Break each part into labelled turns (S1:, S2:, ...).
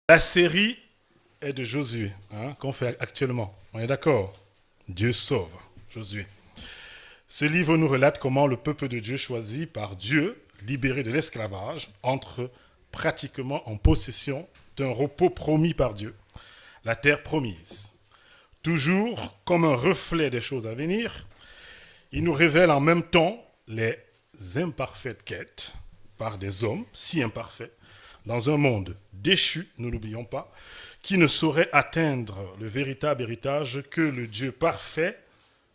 S1: La série est de Josué, qu'on fait actuellement. On est d'accord? Dieu sauve, Josué. Ce livre nous relate comment le peuple de Dieu choisi par Dieu, libéré de l'esclavage, entre pratiquement en possession d'un repos promis par Dieu, la terre promise. Toujours comme un reflet des choses à venir, il nous révèle en même temps les imparfaites quêtes par des hommes si imparfaits dans un monde déchu, nous n'oublions pas, qui ne saurait atteindre le véritable héritage que le Dieu parfait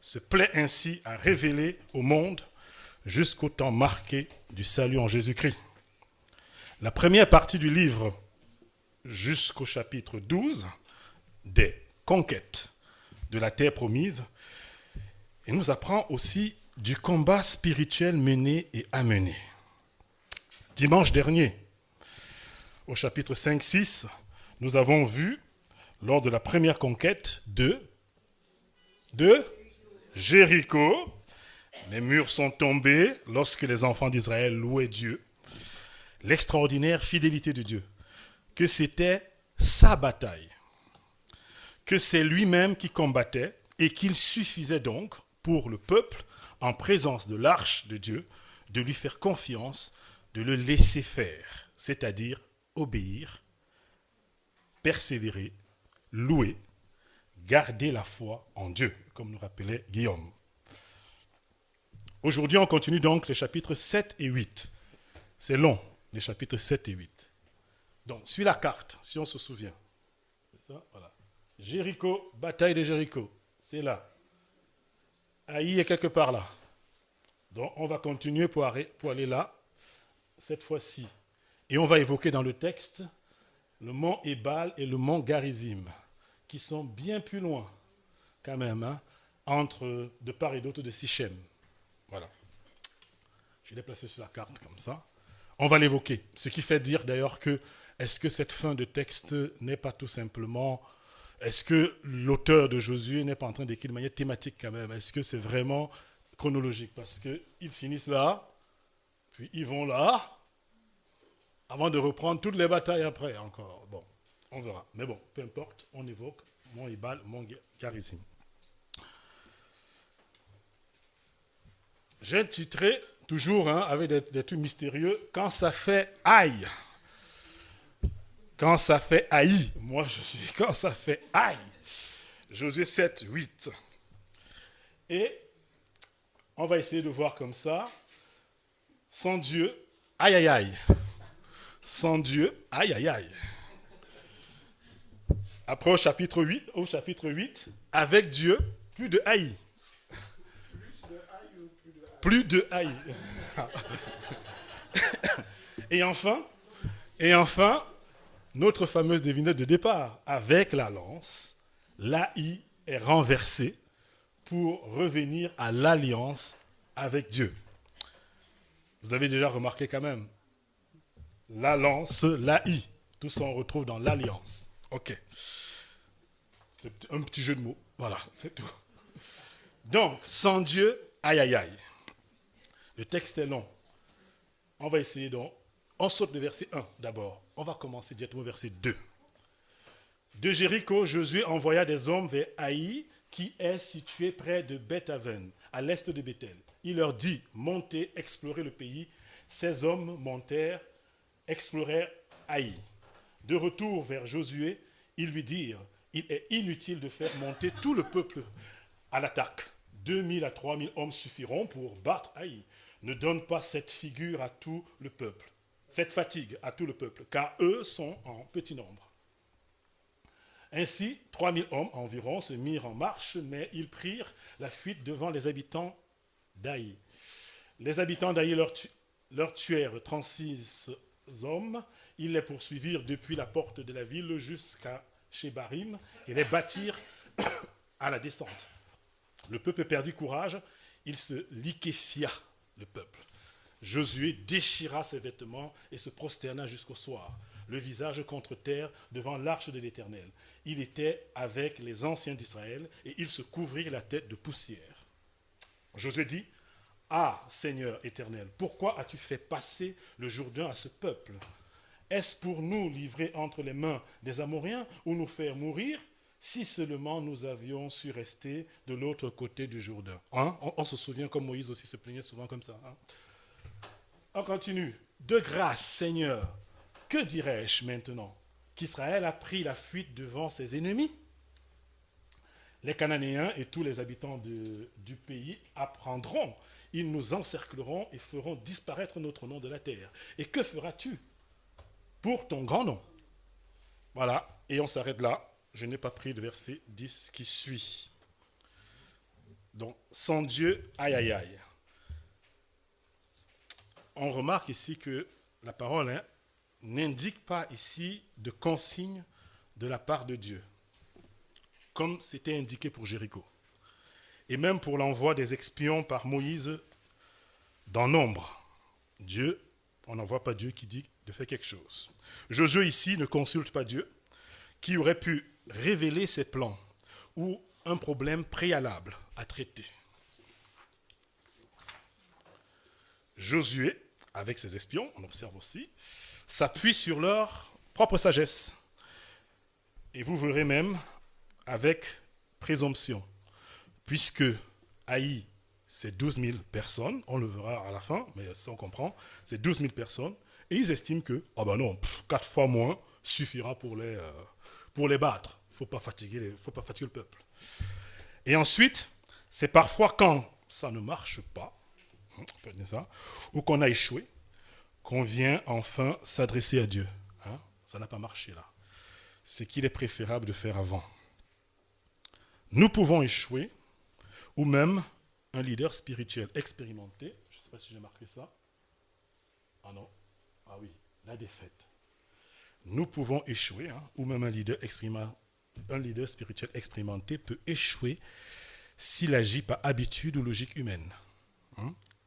S1: se plaît ainsi à révéler au monde jusqu'au temps marqué du salut en Jésus-Christ. La première partie du livre, jusqu'au chapitre 12, des conquêtes de la terre promise, et nous apprend aussi du combat spirituel mené et à mener. Dimanche dernier, au chapitre 5-6, nous avons vu, lors de la première conquête de Jéricho, les murs sont tombés lorsque les enfants d'Israël louaient Dieu, l'extraordinaire fidélité de Dieu, que c'était sa bataille, que c'est lui-même qui combattait et qu'il suffisait donc pour le peuple, en présence de l'arche de Dieu, de lui faire confiance, de le laisser faire, c'est-à-dire obéir, persévérer, louer, garder la foi en Dieu, comme nous rappelait Guillaume. Aujourd'hui, on continue donc les chapitres 7 et 8. C'est long, les chapitres 7 et 8. Donc, sur la carte, si on se souvient. C'est ça, voilà. Jéricho, bataille de Jéricho. C'est là. Haï est quelque part là. Donc, on va continuer pour aller là, cette fois-ci. Et on va évoquer dans le texte le mont Ébal et le mont Garizim, qui sont bien plus loin, quand même, entre de part et d'autre de Sichem. Voilà. Je l'ai placé sur la carte comme ça. On va l'évoquer. Ce qui fait dire d'ailleurs que, est-ce que cette fin de texte n'est pas tout simplement, est-ce que l'auteur de Josué n'est pas en train d'écrire de manière thématique quand même? Est-ce que c'est vraiment chronologique? Parce qu'ils finissent là, puis ils vont là, avant de reprendre toutes les batailles après encore. Bon, on verra. Mais bon, peu importe, on évoque mon Ibal, mon Garizim. J'ai titré, toujours avec des trucs mystérieux, quand ça fait aïe. Quand ça fait aïe. Moi, je suis quand ça fait aïe. Josué 7, 8. Et on va essayer de voir comme ça. Sans Dieu, aïe, aïe, aïe. Sans Dieu, aïe, aïe, aïe. Après au chapitre 8, avec Dieu, plus de haï. Plus de haï. Et enfin, notre fameuse devinette de départ, avec la lance, l'haï est renversée pour revenir à l'alliance avec Dieu. Vous avez déjà remarqué quand même, la lance, l'haï, tout ça on retrouve dans l'alliance. Ok. C'est un petit jeu de mots. Voilà, c'est tout. Donc, sans Dieu, aïe aïe aïe. Le texte est long. On va essayer donc. On saute le verset 1 d'abord. On va commencer directement au verset 2. De Jéricho, Josué envoya des hommes vers Haï, qui est situé près de Beth-Aven, à l'est de Bethel. Il leur dit, montez, explorez le pays. Ces hommes montèrent, explorèrent Haï. De retour vers Josué, ils lui dirent, il est inutile de faire monter tout le peuple à l'attaque. 2000 à 3000 hommes suffiront pour battre Haï. Ne donne pas cette figure à tout le peuple, cette fatigue à tout le peuple, car eux sont en petit nombre. Ainsi, 3000 hommes environ se mirent en marche, mais ils prirent la fuite devant les habitants d'Haï. Les habitants d'Haï leur tuèrent 36 hommes. Ils les poursuivirent depuis la porte de la ville jusqu'à Shebarim et les battirent à la descente. Le peuple perdit courage, il se liquéfia, le peuple. Josué déchira ses vêtements et se prosterna jusqu'au soir, le visage contre terre devant l'arche de l'Éternel. Il était avec les anciens d'Israël et ils se couvrirent la tête de poussière. Josué dit, « Ah, Seigneur éternel, pourquoi as-tu fait passer le Jourdain à ce peuple Est-ce pour nous livrer entre les mains des Amoréens ou nous faire mourir si seulement nous avions su rester de l'autre côté du Jourdain? Hein? On se souvient comme Moïse aussi se plaignait souvent comme ça. Hein? On continue. De grâce, Seigneur, que dirais-je maintenant? Qu'Israël a pris la fuite devant ses ennemis? Les Cananéens et tous les habitants du pays apprendront. Ils nous encercleront et feront disparaître notre nom de la terre. Et que feras-tu pour ton grand nom? Voilà, et on s'arrête là. Je n'ai pas pris le verset 10 qui suit. Donc, sans Dieu, aïe aïe aïe. On remarque ici que la parole n'indique pas ici de consigne de la part de Dieu, comme c'était indiqué pour Jéricho. Et même pour l'envoi des espions par Moïse dans nombre. Dieu, on n'en voit pas Dieu qui dit de faire quelque chose. Josué ici ne consulte pas Dieu, qui aurait pu révéler ses plans ou un problème préalable à traiter. Josué, avec ses espions, on observe aussi, s'appuie sur leur propre sagesse. Et vous verrez même avec présomption, puisque Haï, c'est 12 000 personnes, on le verra à la fin, mais ça on comprend, c'est 12 000 personnes, et ils estiment que, 4 fois moins suffira pour les battre. Il ne faut pas fatiguer le peuple. Et ensuite, c'est parfois quand ça ne marche pas, on peut dire ça, ou qu'on a échoué, qu'on vient enfin s'adresser à Dieu. Hein? Ça n'a pas marché là. C'est qu'il est préférable de faire avant. Nous pouvons échouer, ou même un leader spirituel expérimenté, je ne sais pas si j'ai marqué ça. Ah non, ah oui, la défaite. Nous pouvons échouer, ou même un leader spirituel expérimenté peut échouer s'il agit par habitude ou logique humaine.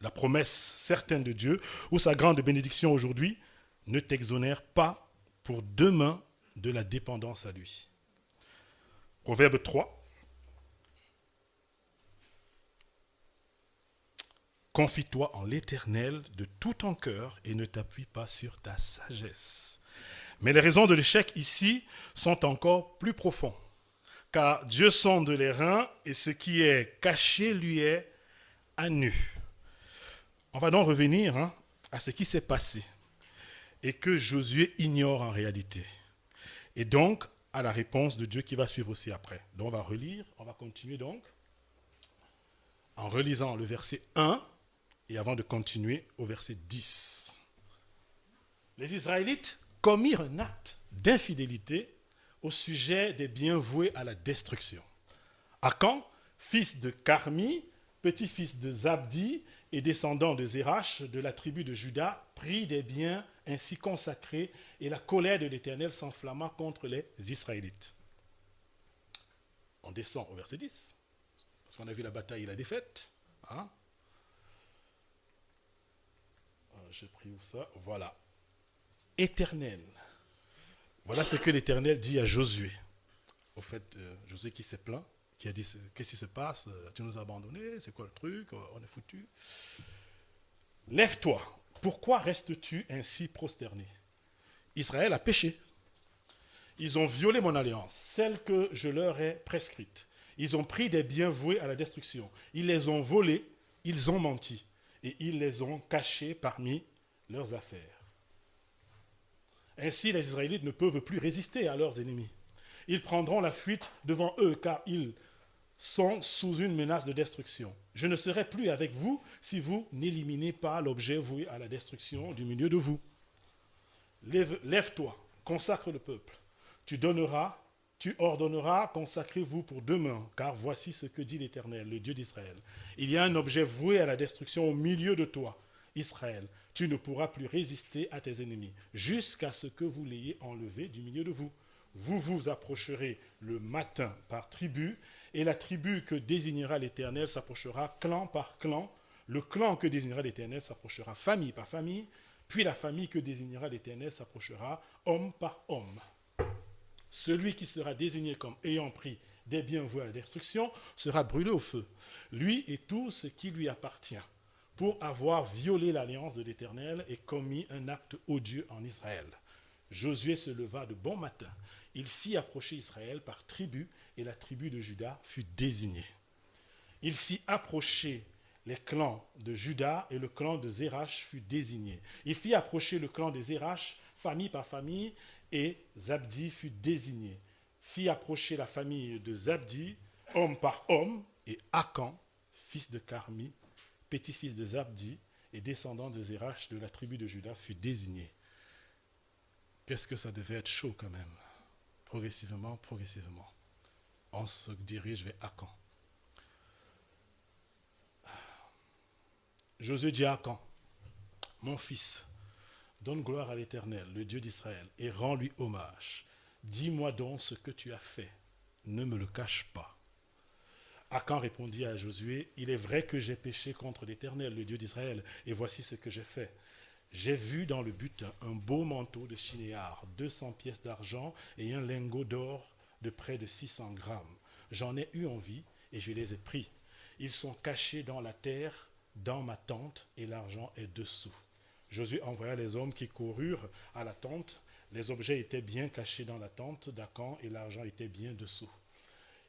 S1: La promesse certaine de Dieu ou sa grande bénédiction aujourd'hui ne t'exonère pas pour demain de la dépendance à lui. Proverbe 3. Confie-toi en l'Éternel de tout ton cœur et ne t'appuie pas sur ta sagesse. Mais les raisons de l'échec ici sont encore plus profondes. Car Dieu sonde les reins et ce qui est caché lui est à nu. On va donc revenir à ce qui s'est passé et que Josué ignore en réalité. Et donc à la réponse de Dieu qui va suivre aussi après. Donc on va relire, on va continuer donc en relisant le verset 1 et avant de continuer au verset 10. Les Israélites commirent un acte d'infidélité au sujet des biens voués à la destruction. Akan, fils de Carmi, petit-fils de Zabdi et descendant de Zérach de la tribu de Juda, prit des biens ainsi consacrés et la colère de l'Éternel s'enflamma contre les Israélites. On descend au verset 10, parce qu'on a vu la bataille et la défaite. J'ai pris où ça? Voilà. Éternel. Voilà ce que l'Éternel dit à Josué. Au fait, Josué qui s'est plaint, qui a dit, qu'est-ce qui se passe? Tu nous as abandonnés, c'est quoi le truc? On est foutus. Lève-toi. Pourquoi restes-tu ainsi prosterné? Israël a péché. Ils ont violé mon alliance, celle que je leur ai prescrite. Ils ont pris des biens voués à la destruction. Ils les ont volés, ils ont menti. Et ils les ont cachés parmi leurs affaires. Ainsi, les Israélites ne peuvent plus résister à leurs ennemis. Ils prendront la fuite devant eux, car ils sont sous une menace de destruction. Je ne serai plus avec vous si vous n'éliminez pas l'objet voué à la destruction du milieu de vous. Lève-toi, consacre le peuple. Tu ordonneras, consacrez-vous pour demain, car voici ce que dit l'Éternel, le Dieu d'Israël. Il y a un objet voué à la destruction au milieu de toi, Israël. Tu ne pourras plus résister à tes ennemis, jusqu'à ce que vous l'ayez enlevé du milieu de vous. Vous vous approcherez le matin par tribu, et la tribu que désignera l'Éternel s'approchera clan par clan. Le clan que désignera l'Éternel s'approchera famille par famille, puis la famille que désignera l'Éternel s'approchera homme par homme. Celui qui sera désigné comme ayant pris des biens voués à la destruction sera brûlé au feu, lui et tout ce qui lui appartient, pour avoir violé l'alliance de l'Éternel et commis un acte odieux en Israël. Josué se leva de bon matin. Il fit approcher Israël par tribu, et la tribu de Juda fut désignée. Il fit approcher les clans de Juda, et le clan de Zérach fut désigné. Il fit approcher le clan de Zérach, famille par famille, et Zabdi fut désigné. Fit approcher la famille de Zabdi, homme par homme, et Akan, fils de Carmi, petit-fils de Zabdi, et descendant de Zérach de la tribu de Juda, fut désigné. Qu'est-ce que ça devait être chaud quand même. Progressivement, on se dirige vers Akan. Josué dit à Akan, mon fils, donne gloire à l'Éternel, le Dieu d'Israël, et rends-lui hommage. Dis-moi donc ce que tu as fait, ne me le cache pas. Akan répondit à Josué, il est vrai que j'ai péché contre l'Éternel, le Dieu d'Israël, et voici ce que j'ai fait. J'ai vu dans le butin un beau manteau de chinéar, 200 pièces d'argent et un lingot d'or de près de 600 grammes. J'en ai eu envie et je les ai pris. Ils sont cachés dans la terre, dans ma tente, et l'argent est dessous. Josué envoya les hommes qui coururent à la tente. Les objets étaient bien cachés dans la tente d'Akan et l'argent était bien dessous.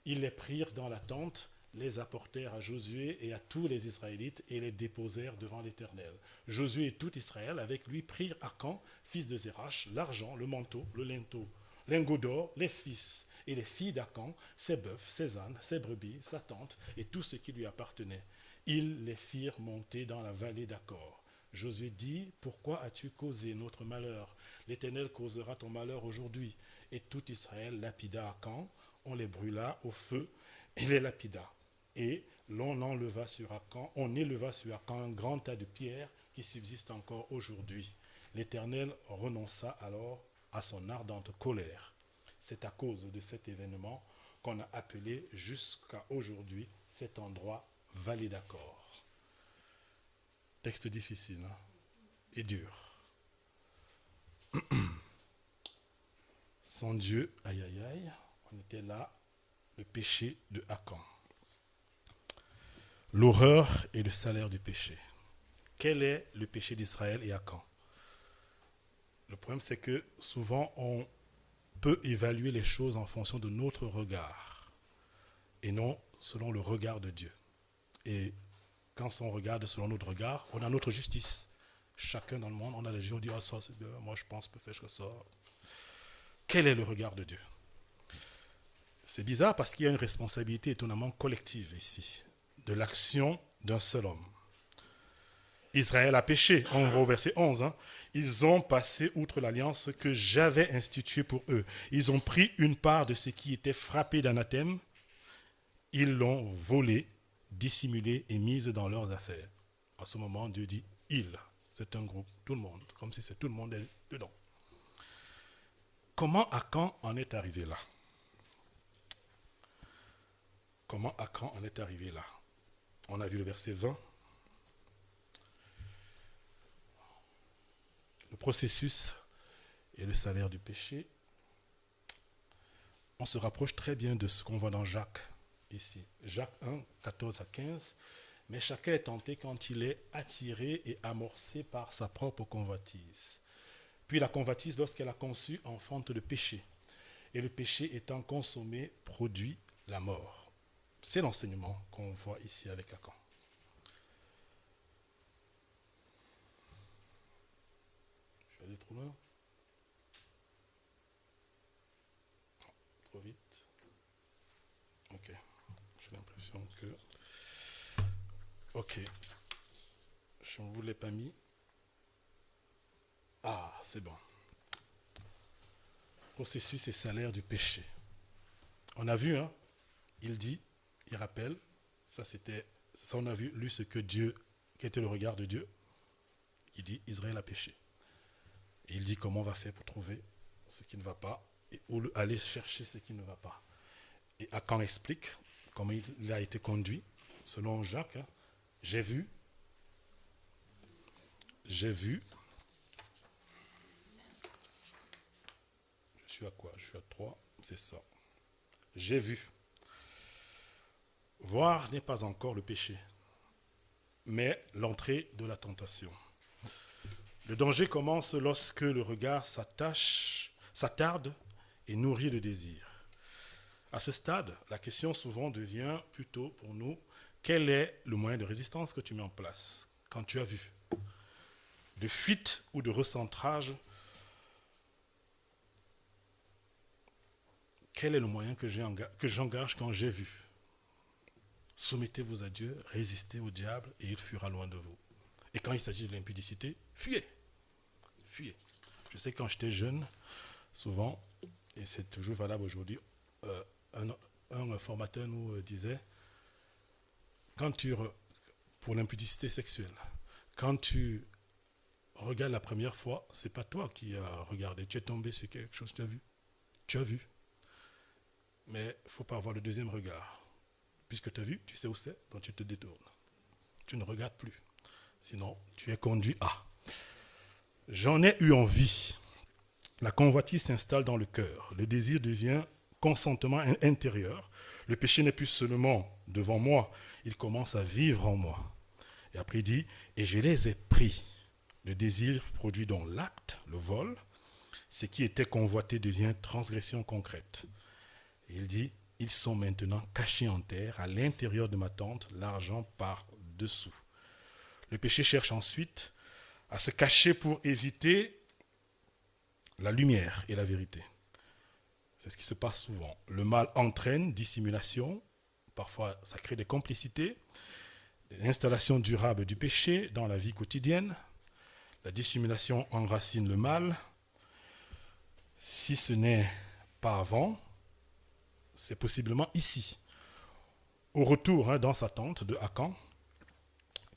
S1: Ils les prirent dans la tente, les apportèrent à Josué et à tous les Israélites et les déposèrent devant l'Éternel. Josué et tout Israël avec lui prirent Akan, fils de Zérach, l'argent, le manteau, le lingot d'or, les fils et les filles d'Akan, ses bœufs, ses ânes, ses brebis, sa tente et tout ce qui lui appartenait. Ils les firent monter dans la vallée d'Acor. Josué dit, pourquoi as-tu causé notre malheur? L'Éternel causera ton malheur aujourd'hui. Et tout Israël lapida Akan, on les brûla au feu et les lapida. Et on éleva sur Akan un grand tas de pierres qui subsistent encore aujourd'hui. L'Éternel renonça alors à son ardente colère. C'est à cause de cet événement qu'on a appelé jusqu'à aujourd'hui cet endroit Vallée d'Acor. Texte difficile et dur. Sans Dieu, aïe aïe aïe, on était là, le péché de Akan. L'horreur et le salaire du péché. Quel est le péché d'Israël et Akan? Le problème, c'est que souvent, on peut évaluer les choses en fonction de notre regard et non selon le regard de Dieu. Et quand on regarde selon notre regard, on a notre justice. Chacun dans le monde, on a les gens qui disent « Ah, ça c'est bien, moi je pense que je peux faire ça. » Quel est le regard de Dieu? C'est bizarre parce qu'il y a une responsabilité étonnamment collective ici, de l'action d'un seul homme. Israël a péché, on va au verset 11. Ils ont passé outre l'alliance que j'avais instituée pour eux. Ils ont pris une part de ce qui était frappé d'anathème. Ils l'ont volé, dissimulé et mise dans leurs affaires. À ce moment, Dieu dit « ils ». C'est un groupe, tout le monde, comme si c'est tout le monde est dedans. Comment Akan en est arrivé là? Comment Akan en est arrivé là? On a vu le verset 20. Le processus et le salaire du péché. On se rapproche très bien de ce qu'on voit dans Jacques, ici. Jacques 1, 14 à 15. Mais chacun est tenté quand il est attiré et amorcé par sa propre convoitise. Puis la convoitise, lorsqu'elle a conçu, enfante le péché. Et le péché étant consommé, produit la mort. C'est l'enseignement qu'on voit ici avec Akan. Je vais aller trop loin. Trop vite. Ok. J'ai l'impression que... Ok. Je ne vous l'ai pas mis. Ah, c'est bon. Processus et salaire du péché. On a vu, il dit, il rappelle, ça on a vu, lu ce que Dieu, qui était le regard de Dieu. Il dit, Israël a péché. Et il dit comment on va faire pour trouver ce qui ne va pas et où aller chercher ce qui ne va pas. Et Akan explique comment il a été conduit, selon Jacques. J'ai vu, je suis à quoi? Je suis à 3, c'est ça. J'ai vu. Voir n'est pas encore le péché, mais l'entrée de la tentation. Le danger commence lorsque le regard s'attarde et nourrit le désir. À ce stade, la question souvent devient plutôt pour nous, quel est le moyen de résistance que tu mets en place quand tu as vu? De fuite ou de recentrage? Quel est le moyen que j'engage quand j'ai vu? Soumettez-vous à Dieu, résistez au diable et il fuira loin de vous. Et quand il s'agit de l'impudicité, fuyez. Fuyez. Je sais que quand j'étais jeune, souvent, et c'est toujours valable aujourd'hui, un formateur nous disait, pour l'impudicité sexuelle, quand tu regardes la première fois, c'est pas toi qui as regardé, tu es tombé sur quelque chose, tu as vu. Tu as vu. Mais il ne faut pas avoir le deuxième regard. Puisque tu as vu, tu sais où c'est, donc tu te détournes. Tu ne regardes plus. Sinon, tu es conduit à. J'en ai eu envie. La convoitise s'installe dans le cœur. Le désir devient consentement intérieur. Le péché n'est plus seulement devant moi, il commence à vivre en moi. Et après il dit, et je les ai pris. Le désir produit donc l'acte, le vol. Ce qui était convoité devient transgression concrète. Et il dit, ils sont maintenant cachés en terre, à l'intérieur de ma tente, l'argent par dessous. Le péché cherche ensuite à se cacher pour éviter la lumière et la vérité. C'est ce qui se passe souvent. Le mal entraîne dissimulation, parfois ça crée des complicités, l'installation durable du péché dans la vie quotidienne. La dissimulation enracine le mal. Si ce n'est pas avant, c'est possiblement ici, au retour dans sa tente de Akan,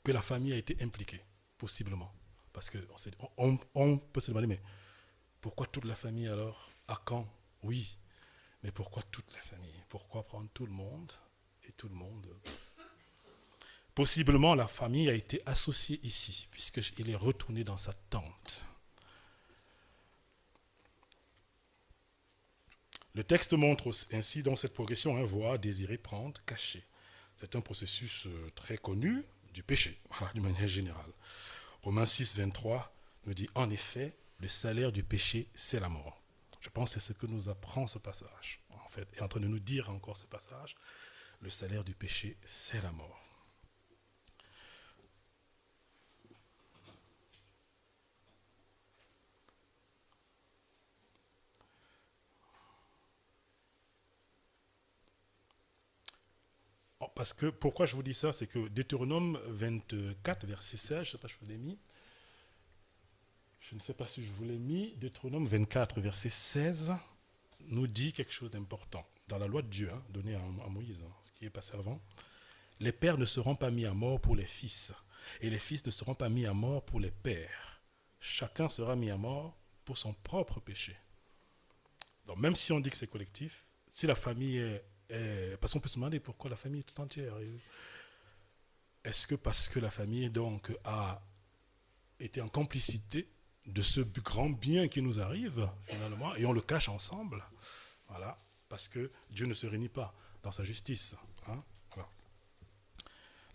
S1: que la famille a été impliquée, possiblement. Parce qu'on peut se demander, mais pourquoi toute la famille alors? Akan, oui, mais pourquoi toute la famille? Pourquoi prendre tout le monde et tout le monde? Possiblement, la famille a été associée ici, puisqu'il est retourné dans sa tente. Le texte montre ainsi dans cette progression, voir, désirer, prendre, cacher. C'est un processus très connu du péché, d'une manière générale. Romains 6, 23 nous dit, en effet, le salaire du péché, c'est la mort. Je pense que c'est ce que nous apprend ce passage. En fait, est en train de nous dire encore ce passage, le salaire du péché, c'est la mort. Parce que, pourquoi je vous dis ça, c'est que Deutéronome 24, verset 16, je ne sais pas si je vous l'ai mis. Je ne sais pas si je vous l'ai mis. Deutéronome 24, verset 16, nous dit quelque chose d'important. Dans la loi de Dieu, donnée à Moïse, ce qui est passé avant. Les pères ne seront pas mis à mort pour les fils, et les fils ne seront pas mis à mort pour les pères. Chacun sera mis à mort pour son propre péché. Donc même si on dit que c'est collectif, si la famille est parce qu'on peut se demander pourquoi la famille est tout entière. Est-ce que parce que la famille donc a été en complicité de ce grand bien qui nous arrive finalement et on le cache ensemble? Voilà, parce que Dieu ne se réunit pas dans sa justice. Voilà.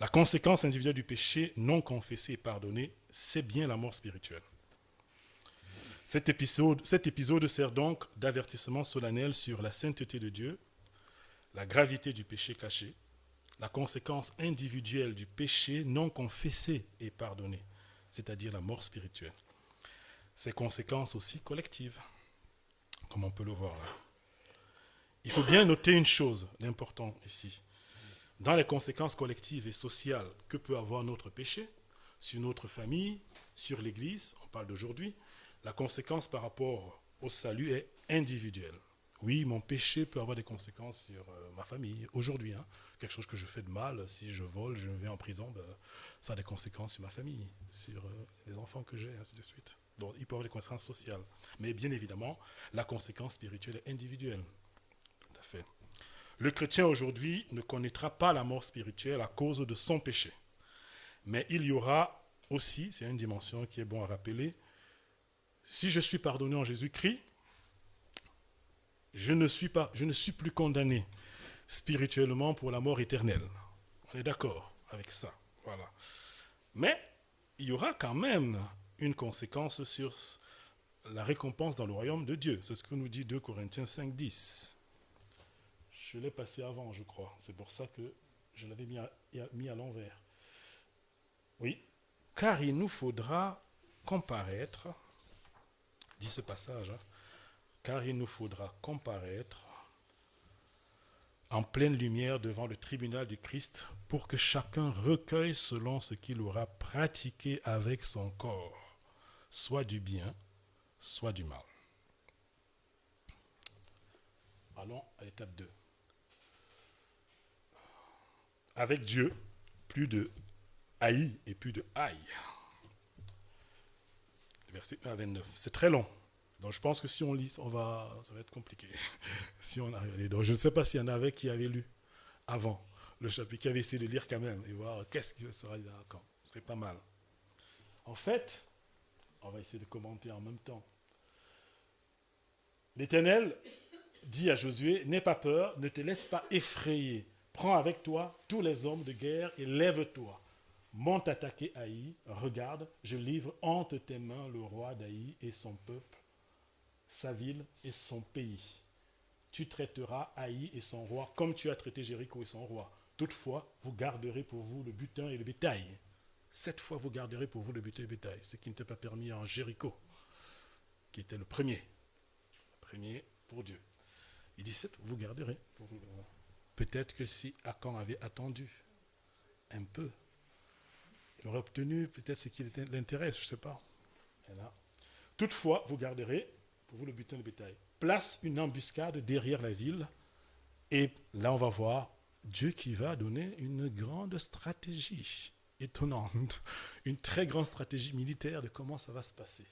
S1: La conséquence individuelle du péché non confessé et pardonné, c'est bien la mort spirituelle. Cet épisode sert donc d'avertissement solennel sur la sainteté de Dieu, la gravité du péché caché, la conséquence individuelle du péché non confessé et pardonné, c'est-à-dire la mort spirituelle. Ses conséquences aussi collectives, comme on peut le voir là. Il faut bien noter une chose d'important ici. Dans les conséquences collectives et sociales que peut avoir notre péché, sur notre famille, sur l'Église, on parle d'aujourd'hui, la conséquence par rapport au salut est individuelle. Oui, mon péché peut avoir des conséquences sur ma famille. Aujourd'hui, quelque chose que je fais de mal, si je vole, je vais en prison, ça a des conséquences sur ma famille, sur les enfants que j'ai, ainsi de suite. Donc, il peut avoir des conséquences sociales. Mais bien évidemment, la conséquence spirituelle est individuelle. Tout à fait. Le chrétien aujourd'hui ne connaîtra pas la mort spirituelle à cause de son péché. Mais il y aura aussi, c'est une dimension qui est bon à rappeler, si je suis pardonné en Jésus-Christ, je ne suis plus condamné spirituellement pour la mort éternelle. On est d'accord avec ça. Voilà. Mais il y aura quand même une conséquence sur la récompense dans le royaume de Dieu. C'est ce que nous dit 2 Corinthiens 5, 10. Je l'ai passé avant, je crois. C'est pour ça que je l'avais mis à l'envers. Oui. Car il nous faudra comparaître, dit ce passage, car il nous faudra comparaître en pleine lumière devant le tribunal du Christ pour que chacun recueille selon ce qu'il aura pratiqué avec son corps, soit du bien, soit du mal. Allons à l'étape 2. Avec Dieu, plus de haï et plus de aïe. Verset 1 à 29. C'est très long. Donc je pense que si on lit, ça va être compliqué. Si on arrive à lire. Donc je ne sais pas s'il y en avait qui avaient lu avant le chapitre, qui avaient essayé de lire quand même et voir qu'est-ce qui sera dit quand. Ce serait pas mal. En fait, on va essayer de commenter en même temps. L'Éternel dit à Josué, n'aie pas peur, ne te laisse pas effrayer. Prends avec toi tous les hommes de guerre et lève-toi. Monte attaquer Haï, regarde, je livre entre tes mains le roi d'Haï et son peuple, sa ville et son pays. Tu traiteras Haï et son roi comme tu as traité Jéricho et son roi. Toutefois, vous garderez pour vous le butin et le bétail. 7 fois vous garderez pour vous le butin et le bétail, ce qui n'était pas permis en Jéricho, qui était le premier pour Dieu. Il dit 7, vous garderez pour vous. Peut-être que si Akan avait attendu un peu, il aurait obtenu peut-être ce qui l'intéresse, je ne sais pas. Toutefois, vous garderez pour vous le butin et le bétail. Place une embuscade derrière la ville et là on va voir Dieu qui va donner une grande stratégie étonnante, une très grande stratégie militaire de comment ça va se passer.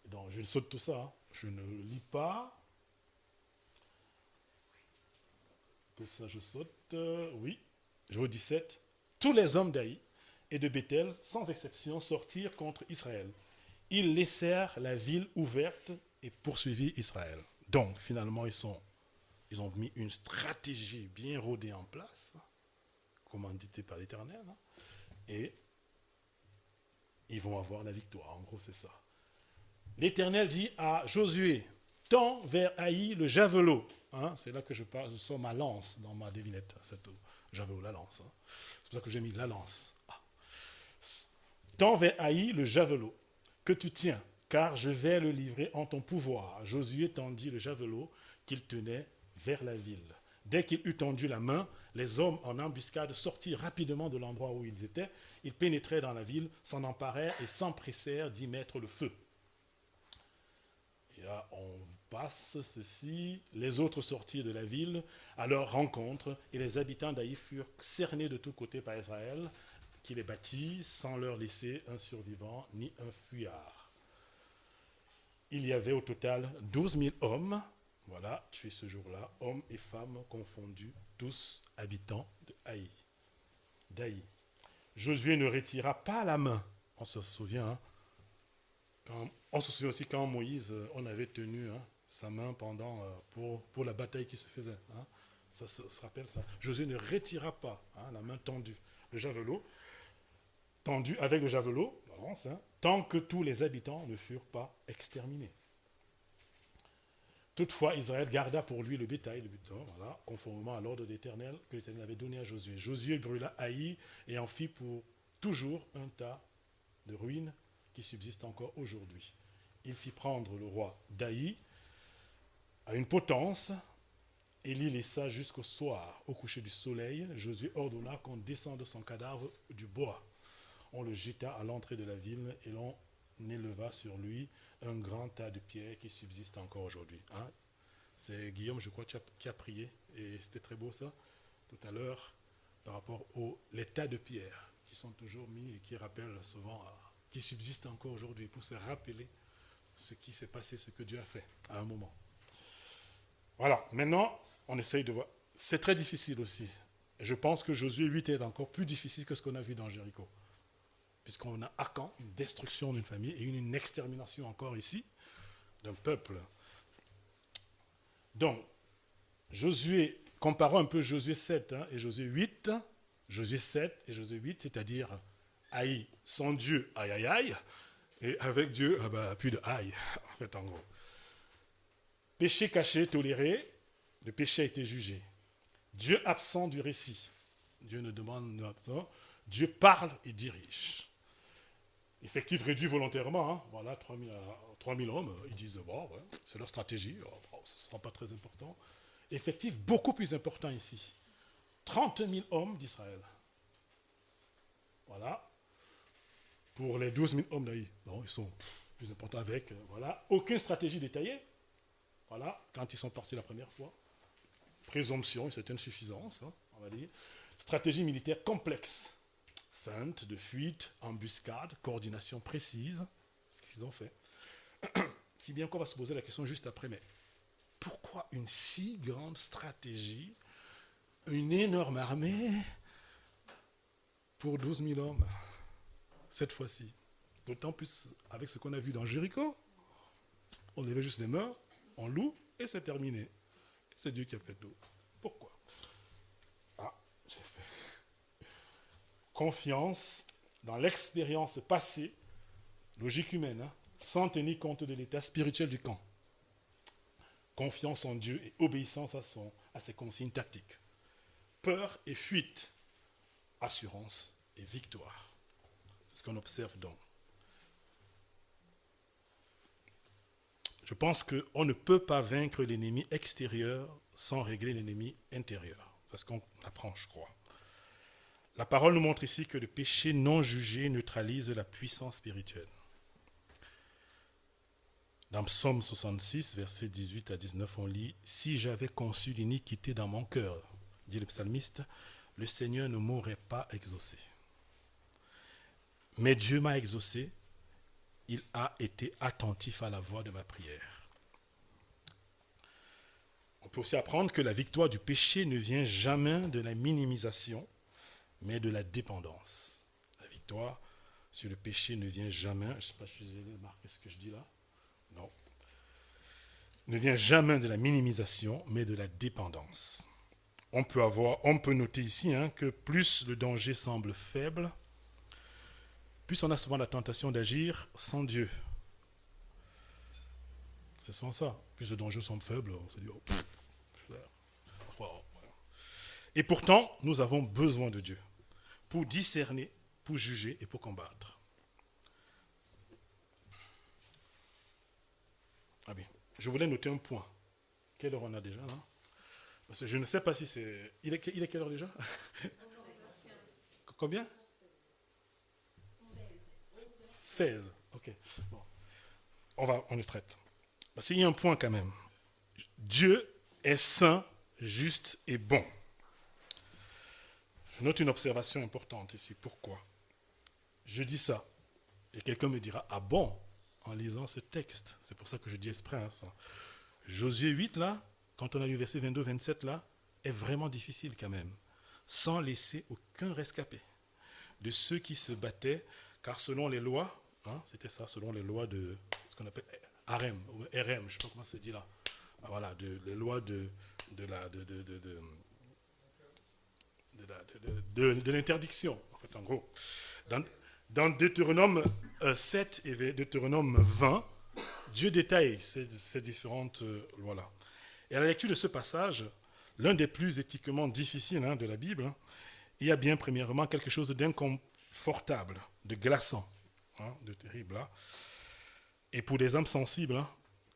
S1: Donc je saute tout ça, hein. Je ne lis pas. Tout ça je saute. Oui, je vous dis 7. Tous les hommes d'Haï et de Béthel, sans exception, sortirent contre Israël. Ils laissèrent la ville ouverte et poursuivirent Israël. Donc, finalement, ils ont mis une stratégie bien rodée en place, commanditée par l'Éternel, et ils vont avoir la victoire. En gros, c'est ça. L'Éternel dit à Josué, tends vers Haï le javelot. C'est là que je sors ma lance dans ma devinette. C'est tout. Javelot, la lance. C'est pour ça que j'ai mis la lance. Tends vers Haï le javelot que tu tiens, car je vais le livrer en ton pouvoir. Josué tendit le javelot qu'il tenait vers la ville. Dès qu'il eut tendu la main, les hommes en embuscade sortirent rapidement de l'endroit où ils étaient. Ils pénétrèrent dans la ville, s'en emparèrent et s'empressèrent d'y mettre le feu. Et là, on passe ceci. Les autres sortirent de la ville à leur rencontre, et les habitants d'Haï furent cernés de tous côtés par Israël, qui les battit sans leur laisser un survivant ni un fuyard. Il y avait au total 12 000 hommes, voilà, tués ce jour-là, hommes et femmes confondus, tous habitants d'Haï. Josué ne retira pas la main. On se souvient, on se souvient aussi quand Moïse, on avait tenu sa main pour la bataille qui se faisait. Ça se rappelle ça. Josué ne retira pas la main tendue, le javelot, tendu avec le javelot, tant que tous les habitants ne furent pas exterminés. Toutefois, Israël garda pour lui le bétail, le butin, conformément à l'ordre d'Éternel que l'Éternel avait donné à Josué. Josué brûla Haï et en fit pour toujours un tas de ruines qui subsistent encore aujourd'hui. Il fit prendre le roi d'Haï à une potence et l'y laissa jusqu'au soir. Au coucher du soleil, Josué ordonna qu'on descende son cadavre du bois. On le jeta à l'entrée de la ville et l'on éleva sur lui un grand tas de pierres qui subsistent encore aujourd'hui. C'est Guillaume, je crois, qui a prié, et c'était très beau ça, tout à l'heure, par rapport aux tas de pierres qui sont toujours mis et qui rappellent souvent, qui subsistent encore aujourd'hui, pour se rappeler ce qui s'est passé, ce que Dieu a fait à un moment. Voilà, maintenant, on essaye de voir. C'est très difficile aussi. Et je pense que Josué 8 est encore plus difficile que ce qu'on a vu dans Jéricho. Puisqu'on a Akan, une destruction d'une famille et une extermination encore ici d'un peuple. Donc, Josué, comparons un peu Josué 7 et Josué 8, Josué 7 et Josué 8, c'est-à-dire Aïe, sans Dieu, aïe aïe aïe. Et avec Dieu, plus de aïe, en fait, en gros. Péché caché, toléré, le péché a été jugé. Dieu absent du récit. Dieu ne demande pas. Dieu parle et dirige. Effectif réduit volontairement. Hein. Voilà, 3000 hommes. Ils disent, bon, ouais, c'est leur stratégie. Bon, ce ne sera pas très important. Effectif beaucoup plus important ici. 30 000 hommes d'Israël. Voilà. Pour les 12 000 hommes d'Aïe. Ils sont plus importants avec. Voilà. Aucune stratégie détaillée. Voilà. Quand ils sont partis la première fois. Présomption, une certaine suffisance, hein, on va dire. Stratégie militaire complexe. Feinte, de fuite, embuscade, coordination précise. C'est ce qu'ils ont fait. Si bien qu'on va se poser la question juste après, mais pourquoi une si grande stratégie, une énorme armée pour 12 000 hommes cette fois-ci? D'autant plus avec ce qu'on a vu dans Jéricho. On levait juste les mains, on loue et c'est terminé. C'est Dieu qui a fait tout. Pourquoi? J'ai fait confiance dans l'expérience passée, logique humaine, hein, sans tenir compte de l'état spirituel du camp. Confiance en Dieu et obéissance à ses consignes tactiques. Peur et fuite, assurance et victoire. C'est ce qu'on observe donc. Je pense qu'on ne peut pas vaincre l'ennemi extérieur sans régler l'ennemi intérieur. C'est ce qu'on apprend, je crois. La parole nous montre ici que le péché non jugé neutralise la puissance spirituelle. Dans Psaume 66, versets 18 à 19, on lit « Si j'avais conçu l'iniquité dans mon cœur, dit le psalmiste, le Seigneur ne m'aurait pas exaucé. Mais Dieu m'a exaucé, il a été attentif à la voix de ma prière. » On peut aussi apprendre que la victoire du péché ne vient jamais de la minimisation, mais de la dépendance. La victoire sur le péché ne vient jamais, je ne sais pas si j'ai marqué ce que je dis là, non, ne vient jamais de la minimisation, mais de la dépendance. On peut noter ici que plus le danger semble faible, plus on a souvent la tentation d'agir sans Dieu. C'est souvent ça. Plus les dangers semblent faibles, on se dit, voilà. Et pourtant, nous avons besoin de Dieu pour discerner, pour juger et pour combattre. Ah bien, je voulais noter un point. Quelle heure on a déjà là? Parce que je ne sais pas si c'est... Il est quelle heure déjà? Combien? 16. Ok. Bon. On le traite. Parce qu'il y a un point quand même. Dieu est saint, juste et bon. Je note une observation importante ici. Pourquoi? Je dis ça. Et quelqu'un me dira, ah bon, en lisant ce texte. C'est pour ça que je dis exprès ça. Josué 8, là, quand on a lu verset 22-27, là, est vraiment difficile quand même. Sans laisser aucun rescapé. De ceux qui se battaient, car selon les lois, c'était ça, selon les lois de ce qu'on appelle RM, ou RM, je ne sais pas comment ça se dit là. Voilà, les lois de l'interdiction, en fait, en gros. Dans Deutéronome 7 et Deutéronome 20, Dieu détaille ces différentes lois-là. Et à la lecture de ce passage, l'un des plus éthiquement difficiles de la Bible, il y a bien premièrement quelque chose d'inconfortable, de glaçant, de terrible. Et pour des âmes sensibles,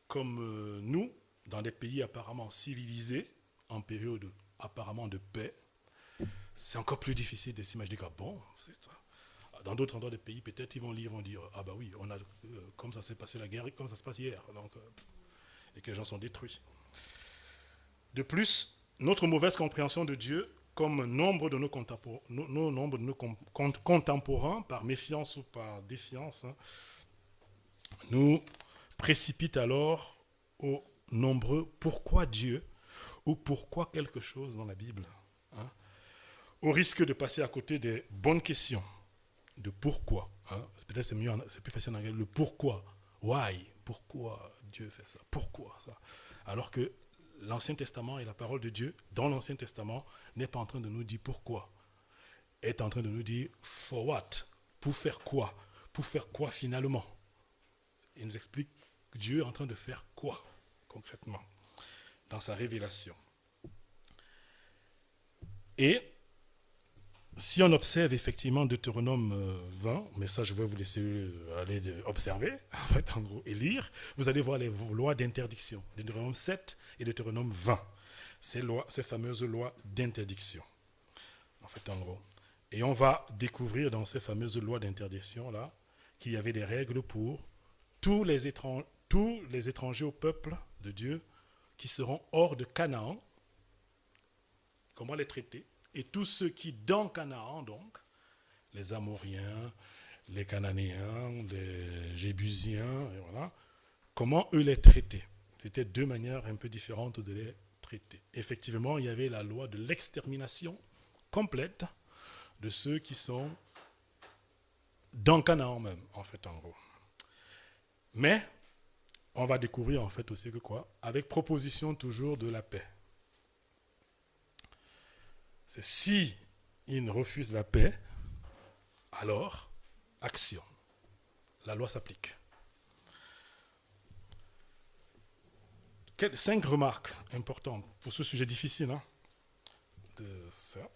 S1: comme nous, dans des pays apparemment civilisés, en période apparemment de paix, c'est encore plus difficile de s'imaginer que bon, c'est ça. Dans d'autres endroits des pays, peut-être ils vont lire, ils vont dire ah bah oui, on a comme ça s'est passé la guerre, comme ça se passe hier, donc et que les gens sont détruits. De plus, notre mauvaise compréhension de Dieu, comme nombre de nos contemporains, par méfiance ou par défiance, nous précipite alors aux nombreux pourquoi Dieu ou pourquoi quelque chose dans la Bible, au risque de passer à côté des bonnes questions de pourquoi. Peut-être c'est plus facile en anglais, le pourquoi, why, pourquoi Dieu fait ça, pourquoi ça. Alors que l'Ancien Testament et la parole de Dieu dans l'Ancien Testament n'est pas en train de nous dire pourquoi, est en train de nous dire for what, Pour faire quoi? Pour faire quoi finalement? Il nous explique que Dieu est en train de faire quoi concrètement dans sa révélation. Et si on observe effectivement Deutéronome 20, mais ça je vais vous laisser aller observer, en fait, en gros, et lire, vous allez voir les lois d'interdiction, Deutéronome 7 et Deutéronome 20, ces fameuses lois d'interdiction, en fait, en gros. Et on va découvrir dans ces fameuses lois d'interdiction-là qu'il y avait des règles pour tous les étrangers au peuple de Dieu qui seront hors de Canaan, comment les traiter, et tous ceux qui, dans Canaan, donc, les Amoriens, les Cananéens, les Jébusiens, et voilà, comment eux les traiter. C'était deux manières un peu différentes de les traiter. Effectivement, il y avait la loi de l'extermination complète de ceux qui sont dans Canaan même, en fait, en gros. Mais, on va découvrir en fait aussi que quoi? Avec proposition toujours de la paix. C'est si ils refusent la paix, alors, action. La loi s'applique. 5 remarques importantes pour ce sujet difficile. De ça.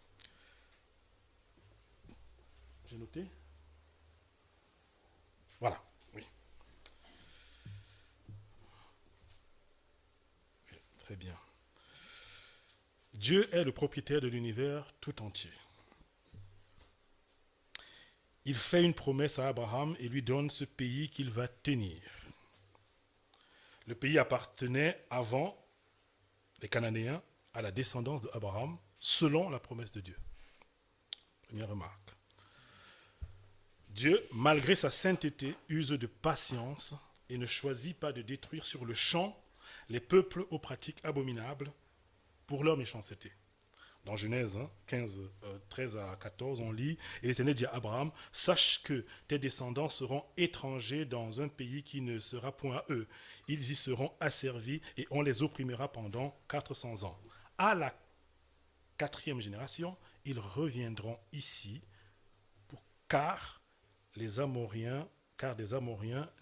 S1: J'ai noté. Voilà, oui. Très bien. Dieu est le propriétaire de l'univers tout entier. Il fait une promesse à Abraham et lui donne ce pays qu'il va tenir. Le pays appartenait avant, les Cananéens, à la descendance d'Abraham, selon la promesse de Dieu. Première remarque. Dieu, malgré sa sainteté, use de patience et ne choisit pas de détruire sur le champ les peuples aux pratiques abominables pour leur méchanceté. Dans Genèse 15, 13 à 14, on lit « Et l'Éternel dit à Abraham, sache que tes descendants seront étrangers dans un pays qui ne sera point à eux. Ils y seront asservis et on les opprimera pendant 400 ans. À la 4e génération, ils reviendront ici, car des Amoriens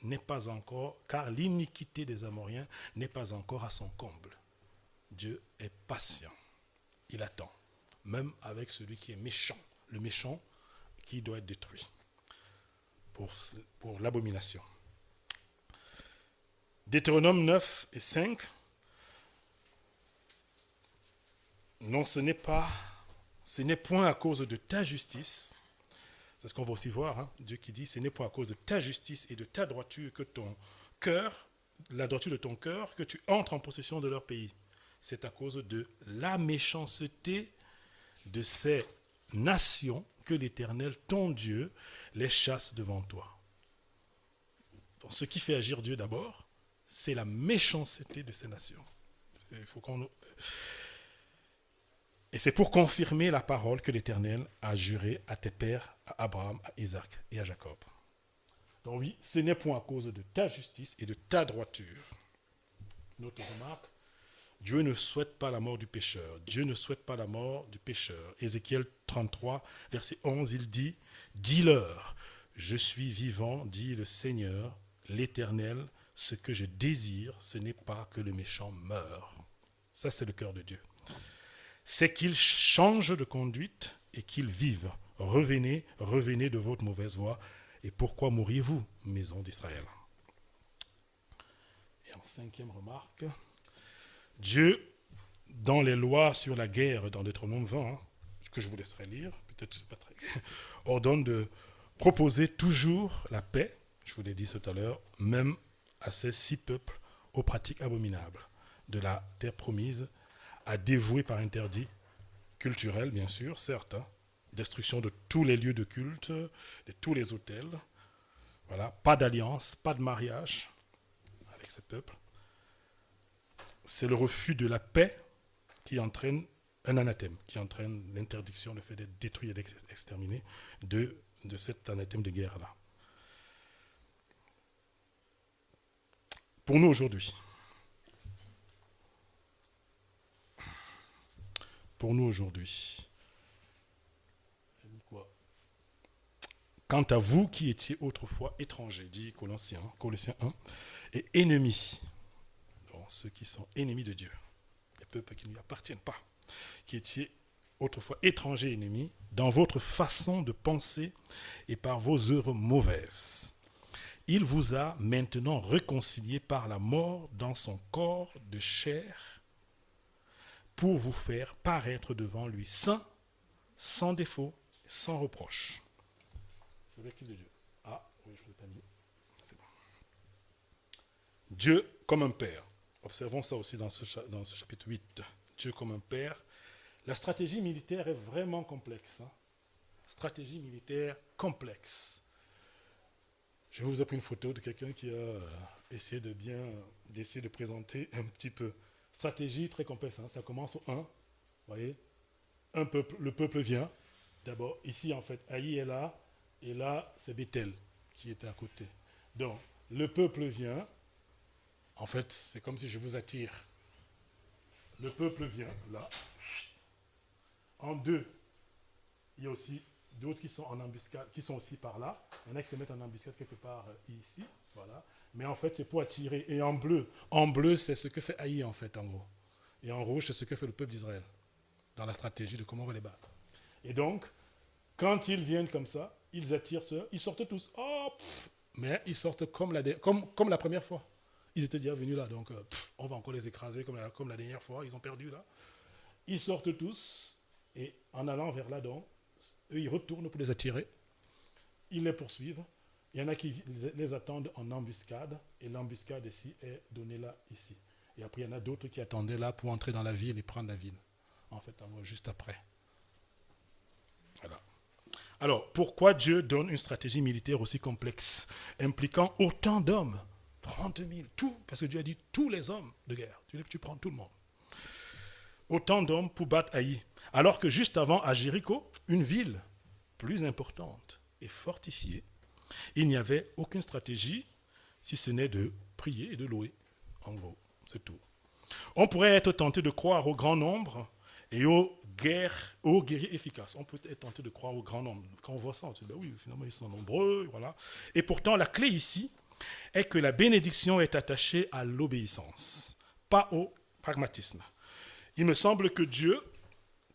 S1: n'est pas encore, car l'iniquité des Amoriens n'est pas encore à son comble. » Dieu est patient. Il attend, même avec celui qui est méchant, le méchant qui doit être détruit pour l'abomination. Deutéronome 9 et 5. Non, ce n'est point à cause de ta justice, c'est ce qu'on va aussi voir, Dieu qui dit, ce n'est point à cause de ta justice et de ta droiture que ton cœur, la droiture de ton cœur, que tu entres en possession de leur pays. C'est à cause de la méchanceté de ces nations que l'Éternel, ton Dieu, les chasse devant toi. Donc, ce qui fait agir Dieu d'abord, c'est la méchanceté de ces nations. Et c'est pour confirmer la parole que l'Éternel a juré à tes pères, à Abraham, à Isaac et à Jacob. Donc oui, ce n'est point à cause de ta justice et de ta droiture. Notre remarque, Dieu ne souhaite pas la mort du pécheur. Dieu ne souhaite pas la mort du pécheur. Ézéchiel 33, verset 11, il dit « Dis-leur, je suis vivant, dit le Seigneur, l'Éternel, ce que je désire, ce n'est pas que le méchant meure. » Ça, c'est le cœur de Dieu. C'est qu'il change de conduite et qu'il vive. Revenez, revenez de votre mauvaise voie. Et pourquoi mourriez-vous, maison d'Israël? Et en 5e remarque, Dieu, dans les lois sur la guerre, dans Deutéronome 20, que je vous laisserai lire, peut-être que c'est pas très, ordonne de proposer toujours la paix, je vous l'ai dit tout à l'heure, même à ces 6 peuples aux pratiques abominables de la terre promise, à dévouer par interdit culturel, bien sûr, certes, destruction de tous les lieux de culte, de tous les autels, voilà, pas d'alliance, pas de mariage avec ces peuples. C'est le refus de la paix qui entraîne un anathème, qui entraîne l'interdiction, le fait d'être détruit et d'exterminer de cet anathème de guerre-là. Pour nous aujourd'hui, Quant à vous qui étiez autrefois étrangers, dit Colossiens 1, et ennemis, donc ceux qui sont ennemis de Dieu, les peuples qui ne lui appartiennent pas, qui étiez autrefois étrangers et ennemis, dans votre façon de penser et par vos œuvres mauvaises. Il vous a maintenant réconciliés par la mort dans son corps de chair pour vous faire paraître devant lui saint, sans défaut, sans reproche. C'est l'objectif de Dieu. Ah, oui, je ne l'ai pas mis. C'est bon. Dieu comme un père. Observons ça aussi dans ce chapitre 8. Dieu comme un père. La stratégie militaire est vraiment complexe. Stratégie militaire complexe. Je vous ai pris une photo de quelqu'un qui a essayé d'essayer de présenter un petit peu. Stratégie très complexe. Ça commence au 1. Vous voyez, le peuple vient. D'abord, ici en fait, Haï est là. Et là, c'est Bethel qui était à côté. Donc, le peuple vient. En fait, c'est comme si je vous attire. Le peuple vient, là. En 2, il y a aussi d'autres qui sont en embuscade, qui sont aussi par là. Il y en a qui se mettent en embuscade quelque part ici. Voilà. Mais en fait, c'est pour attirer. Et en bleu, c'est ce que fait Haï, en fait, en gros. Et en rouge, c'est ce que fait le peuple d'Israël. Dans la stratégie de comment on va les battre. Et donc, quand ils viennent comme ça, ils attirent, ils sortent tous. Oh, mais ils sortent comme la première fois. Ils étaient déjà venus là, donc on va encore les écraser comme la dernière fois. Ils ont perdu là. Ils sortent tous, et en allant vers là, donc, eux, ils retournent pour les attirer. Ils les poursuivent. Il y en a qui les attendent en embuscade, et l'embuscade ici est donnée là, ici. Et après, il y en a d'autres qui attendaient là pour entrer dans la ville et prendre la ville. En fait, juste après. Voilà. Alors, pourquoi Dieu donne une stratégie militaire aussi complexe, impliquant autant d'hommes, 30 000, tout, parce que Dieu a dit tous les hommes de guerre, tu prends tout le monde. Autant d'hommes pour battre Haï. Alors que juste avant, à Jéricho, une ville plus importante et fortifiée, il n'y avait aucune stratégie, si ce n'est de prier et de louer. En gros, c'est tout. On pourrait être tenté de croire au grand nombre et aux guerriers efficaces. On peut être tenté de croire au grand nombre. Quand on voit ça, on se dit, ben oui, finalement, ils sont nombreux. Voilà. Et pourtant, la clé ici est que la bénédiction est attachée à l'obéissance, pas au pragmatisme. Il me semble que Dieu,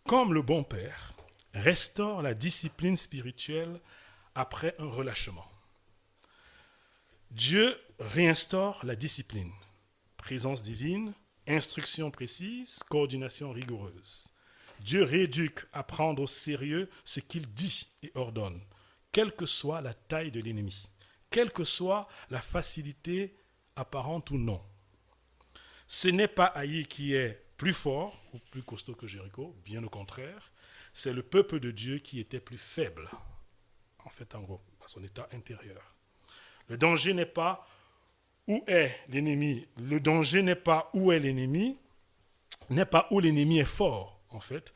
S1: comme le bon Père, restaure la discipline spirituelle après un relâchement. Dieu réinstaure la discipline, présence divine, instruction précise, coordination rigoureuse. Dieu rééduque à prendre au sérieux ce qu'il dit et ordonne, quelle que soit la taille de l'ennemi, quelle que soit la facilité apparente ou non. Ce n'est pas Haï qui est plus fort ou plus costaud que Jéricho, bien au contraire, c'est le peuple de Dieu qui était plus faible, en fait, en gros, à son état intérieur. Le danger n'est pas où est l'ennemi. Le danger n'est pas où est l'ennemi, n'est pas où l'ennemi est fort, en fait,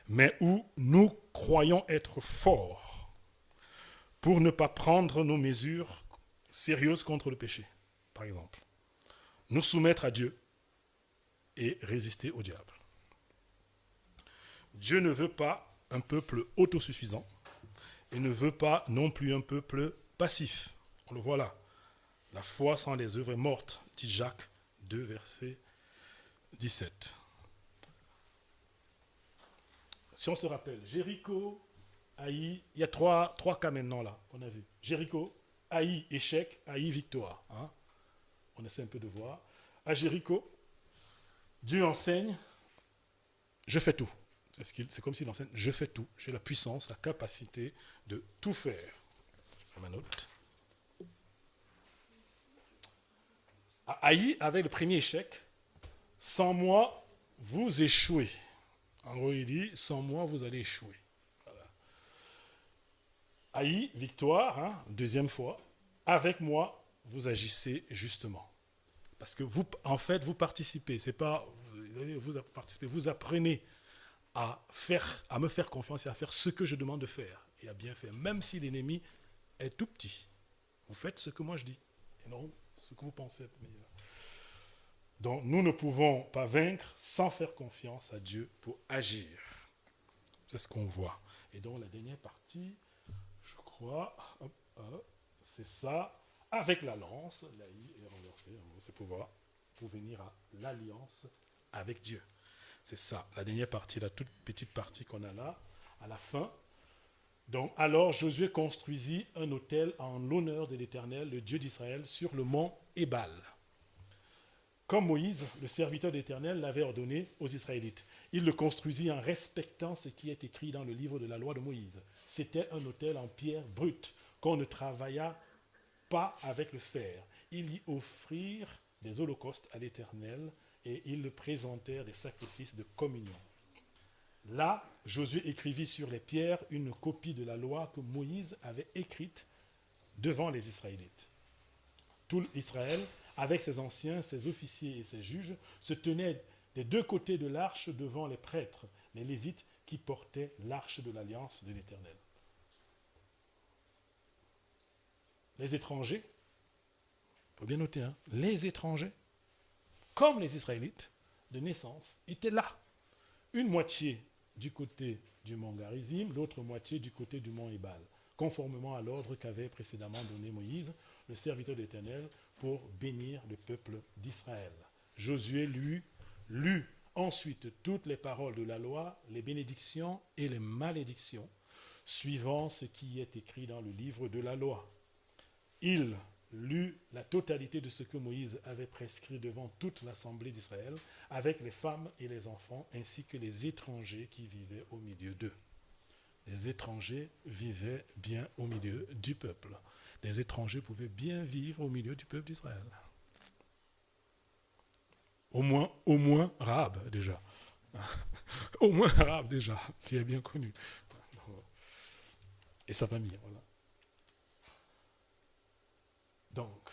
S1: mais où nous croyons être forts pour ne pas prendre nos mesures sérieuses contre le péché, par exemple. Nous soumettre à Dieu et résister au diable. Dieu ne veut pas un peuple autosuffisant et ne veut pas non plus un peuple passif. On le voit là. La foi sans les œuvres est morte, dit Jacques 2, verset 17. Si on se rappelle, Jéricho, Haï, il y a trois cas maintenant là qu'on a vu. Jéricho, Haï, échec, Haï, victoire. Hein? On essaie un peu de voir. À Jéricho, Dieu enseigne, je fais tout. C'est comme s'il enseigne, je fais tout. J'ai la puissance, la capacité de tout faire. Je fais ma note. À Haï, avec le premier échec, sans moi, vous échouez. En gros, il dit, sans moi, vous allez échouer. Voilà. Haï, victoire, hein, deuxième fois. Avec moi, vous agissez justement. Parce que vous, en fait, vous participez. C'est pas, vous participez, vous apprenez à me faire confiance et à faire ce que je demande de faire et à bien faire. Même si l'ennemi est tout petit. Vous faites ce que moi je dis. Et non ce que vous pensez être meilleur. Donc, nous ne pouvons pas vaincre sans faire confiance à Dieu pour agir. C'est ce qu'on voit. Et donc, la dernière partie, je crois. 3, c'est ça, avec la lance, la I est renversée, c'est pour venir à l'alliance avec Dieu. C'est ça, la dernière partie, la toute petite partie qu'on a là, à la fin. Donc, alors Josué construisit un autel en l'honneur de l'Éternel, le Dieu d'Israël, sur le mont Ébal, comme Moïse, le serviteur d'Éternel, l'avait ordonné aux Israélites. Il le construisit en respectant ce qui est écrit dans le livre de la loi de Moïse. C'était un autel en pierre brute, qu'on ne travailla pas avec le fer. Ils y offrirent des holocaustes à l'Éternel et ils le présentèrent des sacrifices de communion. Là, Josué écrivit sur les pierres une copie de la loi que Moïse avait écrite devant les Israélites. Tout Israël, avec ses anciens, ses officiers et ses juges, se tenait des deux côtés de l'arche devant les prêtres, les Lévites qui portaient l'arche de l'alliance de l'Éternel. Les étrangers, il faut bien noter, les étrangers, comme les Israélites de naissance, étaient là. Une moitié du côté du mont Garizim, l'autre moitié du côté du mont Ébal, conformément à l'ordre qu'avait précédemment donné Moïse, le serviteur de l'Éternel, pour bénir le peuple d'Israël. Josué lui lut ensuite toutes les paroles de la loi, les bénédictions et les malédictions, suivant ce qui est écrit dans le livre de la loi. Il lut la totalité de ce que Moïse avait prescrit devant toute l'assemblée d'Israël, avec les femmes et les enfants, ainsi que les étrangers qui vivaient au milieu d'eux. Les étrangers vivaient bien au milieu du peuple. Les étrangers pouvaient bien vivre au milieu du peuple d'Israël. Au moins Rahab déjà. Au moins Rahab déjà, qui est bien connu. Et sa famille, voilà. Donc,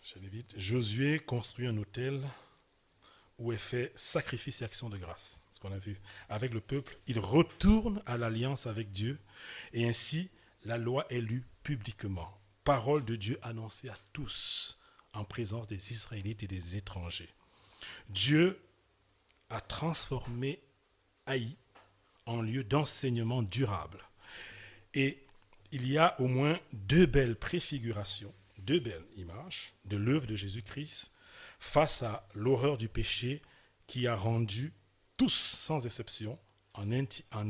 S1: je l'ai vite. Josué construit un autel où est fait sacrifice et action de grâce, ce qu'on a vu. Avec le peuple, il retourne à l'alliance avec Dieu et ainsi la loi est lue publiquement. Parole de Dieu annoncée à tous en présence des Israélites et des étrangers. Dieu a transformé Haï en lieu d'enseignement durable. Et il y a au moins deux belles préfigurations, deux belles images de l'œuvre de Jésus-Christ face à l'horreur du péché qui a rendu tous, sans exception, en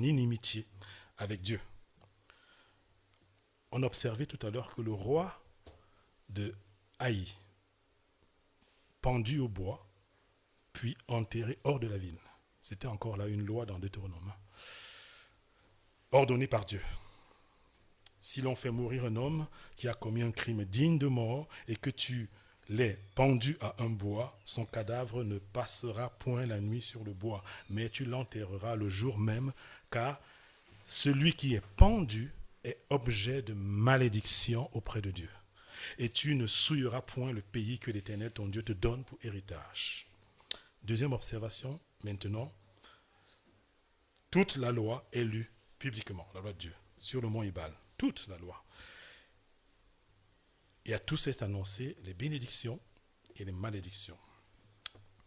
S1: inimitié avec Dieu. On observait tout à l'heure que le roi de Haï, pendu au bois, puis enterré hors de la ville. C'était encore là une loi dans Deutéronome, ordonnée par Dieu. Si l'on fait mourir un homme qui a commis un crime digne de mort et que tu l'aies pendu à un bois, son cadavre ne passera point la nuit sur le bois, mais tu l'enterreras le jour même, car celui qui est pendu est objet de malédiction auprès de Dieu. Et tu ne souilleras point le pays que l'Éternel ton Dieu te donne pour héritage. Deuxième observation, maintenant, toute la loi est lue publiquement, la loi de Dieu, sur le mont Ébal. Toute la loi. Et à tous est annoncé les bénédictions et les malédictions.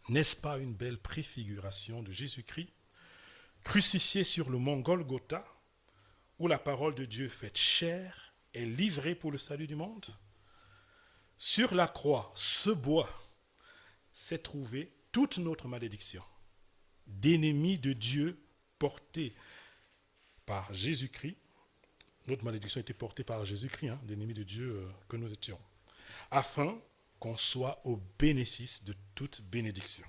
S1: N'est-ce pas une belle préfiguration de Jésus-Christ, crucifié sur le mont Golgotha, où la parole de Dieu faite chair est livrée pour le salut du monde? Sur la croix, ce bois, s'est trouvée toute notre malédiction, d'ennemis de Dieu portés par Jésus-Christ. Notre malédiction était portée par Jésus-Christ, d'ennemis de Dieu que nous étions, afin qu'on soit au bénéfice de toute bénédiction.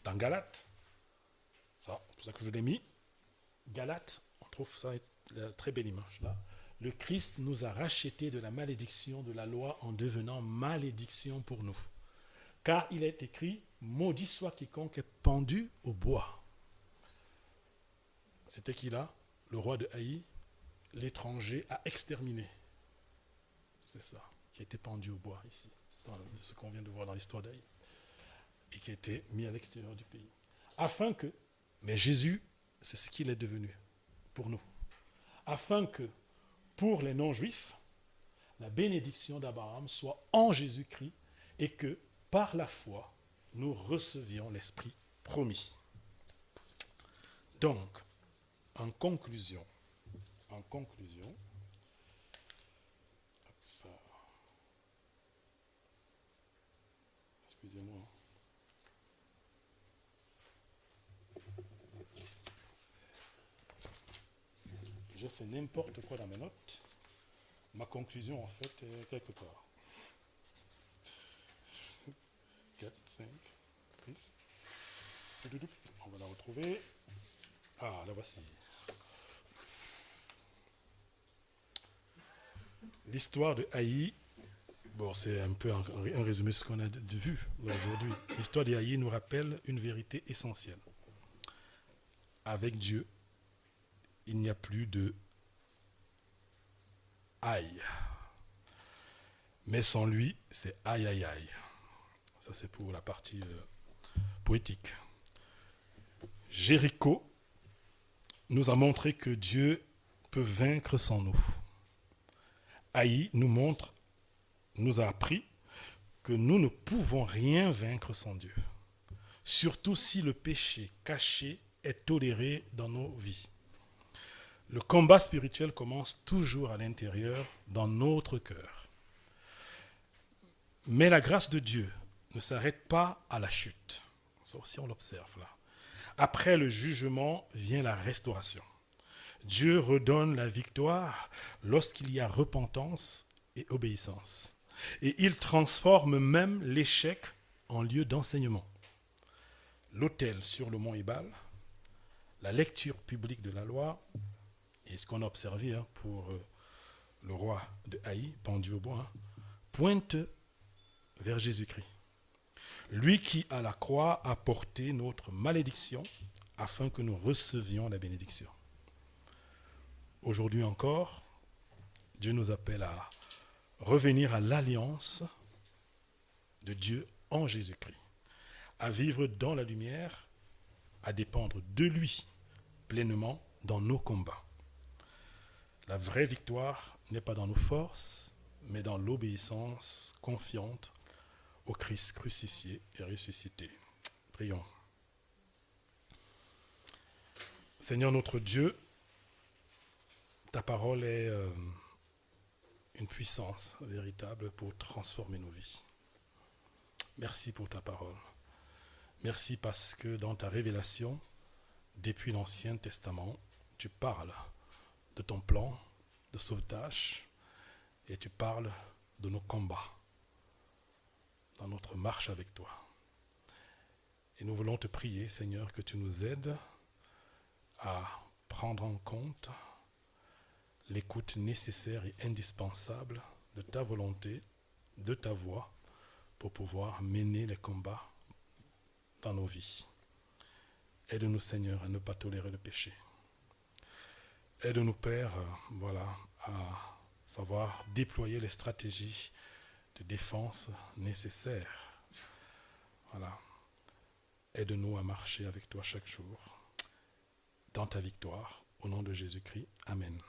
S1: Dans Galates, c'est pour ça que je vous l'ai mis, Galates, on trouve ça, la très belle image là. Le Christ nous a rachetés de la malédiction de la loi en devenant malédiction pour nous. Car il est écrit, maudit soit quiconque est pendu au bois. C'était qui là? Le roi de Haï, l'étranger a exterminé. C'est ça, qui a été pendu au bois ici, dans ce qu'on vient de voir dans l'histoire d'Haï, et qui a été mis à l'extérieur du pays. Afin que, mais Jésus, c'est ce qu'il est devenu pour nous. Afin que, pour les non-juifs, la bénédiction d'Abraham soit en Jésus-Christ et que, par la foi, nous recevions l'Esprit promis. Donc, en conclusion, en conclusion, excusez-moi, j'ai fait n'importe quoi dans mes notes. Ma conclusion, en fait, est quelque part. 4, 5, 6. On va la retrouver. Ah, la voici. L'histoire de Haï, bon, c'est un peu un résumé de ce qu'on a vu aujourd'hui. L'histoire de Haï nous rappelle une vérité essentielle. Avec Dieu, il n'y a plus de aïe. Mais sans lui, c'est aïe aïe aïe. Ça, c'est pour la partie poétique. Jéricho nous a montré que Dieu peut vaincre sans nous. Haï nous a appris que nous ne pouvons rien vaincre sans Dieu. Surtout si le péché caché est toléré dans nos vies. Le combat spirituel commence toujours à l'intérieur, dans notre cœur. Mais la grâce de Dieu ne s'arrête pas à la chute. Ça aussi, on l'observe là. Après le jugement vient la restauration. Dieu redonne la victoire lorsqu'il y a repentance et obéissance. Et il transforme même l'échec en lieu d'enseignement. L'autel sur le mont Ébal, la lecture publique de la loi, et ce qu'on a observé pour le roi de Haï, pendu au bois, pointe vers Jésus-Christ. Lui qui, à la croix, a porté notre malédiction afin que nous recevions la bénédiction. Aujourd'hui encore, Dieu nous appelle à revenir à l'alliance de Dieu en Jésus-Christ, à vivre dans la lumière, à dépendre de lui pleinement dans nos combats. La vraie victoire n'est pas dans nos forces, mais dans l'obéissance confiante au Christ crucifié et ressuscité. Prions. Seigneur notre Dieu, ta parole est une puissance véritable pour transformer nos vies. Merci pour ta parole. Merci parce que dans ta révélation, depuis l'Ancien Testament, tu parles de ton plan de sauvetage et tu parles de nos combats dans notre marche avec toi. Et nous voulons te prier, Seigneur, que tu nous aides à prendre en compte l'écoute nécessaire et indispensable de ta volonté, de ta voix, pour pouvoir mener les combats dans nos vies. Aide-nous, Seigneur, à ne pas tolérer le péché. Aide-nous, Père, à savoir déployer les stratégies de défense nécessaires. Aide-nous à marcher avec toi chaque jour dans ta victoire. Au nom de Jésus-Christ. Amen.